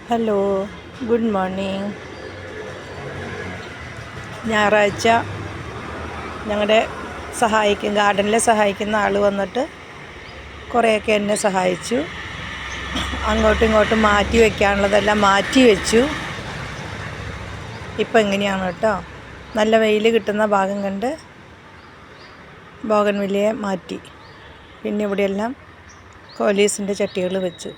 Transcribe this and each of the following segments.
Hello, good morning. ഞായറാഴ്ച ഞങ്ങളുടെ ഗാർഡനിൽ സഹായിക്കുന്ന ആൾ വന്നിട്ട് കുറേയൊക്കെ എന്നെ സഹായിച്ചു. അങ്ങോട്ടും ഇങ്ങോട്ടും മാറ്റി വയ്ക്കാനുള്ളതെല്ലാം മാറ്റി വെച്ചു. ഇപ്പം എങ്ങനെയാണ് കേട്ടോ, നല്ല വെയിൽ കിട്ടുന്ന ഭാഗം കണ്ട് ബോഗൺവില്ലയെ മാറ്റി. പിന്നെ ഇവിടെയെല്ലാം കോലീസിൻ്റെ ചട്ടികൾ വെച്ചു.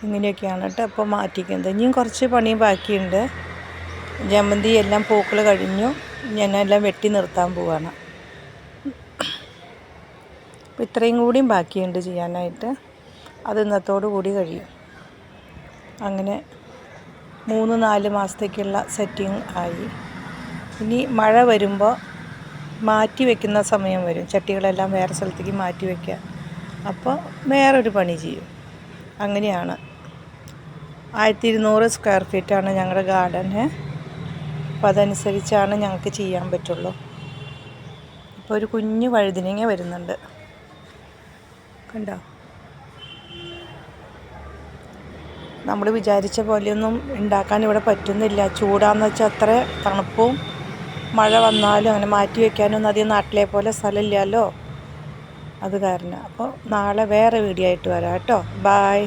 ഇങ്ങനെയൊക്കെയാണ് കേട്ടോ ഇപ്പോൾ മാറ്റിക്കുന്നത്. ഇനിയും കുറച്ച് പണി ബാക്കിയുണ്ട്. ജമന്തി എല്ലാം പൂക്കൾ കഴിഞ്ഞു. ഞാനെല്ലാം വെട്ടി നിർത്താൻ പോവാണ്. അപ്പോൾ ഇത്രയും കൂടിയും ബാക്കിയുണ്ട് ചെയ്യാനായിട്ട്. അത് ഇന്നത്തോടു കൂടി കഴിയും. അങ്ങനെ 3-4 മാസത്തേക്കുള്ള സെറ്റിങ് ആയി. ഇനി മഴ വരുമ്പോൾ മാറ്റി വയ്ക്കുന്ന സമയം വരും. ചട്ടികളെല്ലാം വേറെ സ്ഥലത്തേക്ക് മാറ്റി വയ്ക്കുക. അപ്പോൾ വേറൊരു പണി ചെയ്യും. അങ്ങനെയാണ്. 1200 സ്ക്വയർ ഫീറ്റാണ് ഞങ്ങളുടെ ഗാർഡന്. അപ്പോൾ അതനുസരിച്ചാണ് ഞങ്ങൾക്ക് ചെയ്യാൻ പറ്റുള്ളൂ. ഇപ്പോൾ ഒരു കുഞ്ഞു വഴുതനങ്ങ വരുന്നുണ്ട്, കണ്ടോ? നമ്മൾ വിചാരിച്ച പോലെയൊന്നും ഉണ്ടാക്കാൻ ഇവിടെ പറ്റുന്നില്ല. ചൂടാന്ന് വെച്ചാൽ അത്ര തണുപ്പും മഴ വന്നാലും അങ്ങനെ മാറ്റി വയ്ക്കാനൊന്നും അധികം നാട്ടിലെ പോലെ സ്ഥലമില്ലല്ലോ. അത് കാരണം. അപ്പോൾ നാളെ വേറെ വീഡിയോ ആയിട്ട് വരാം കേട്ടോ. ബായ്.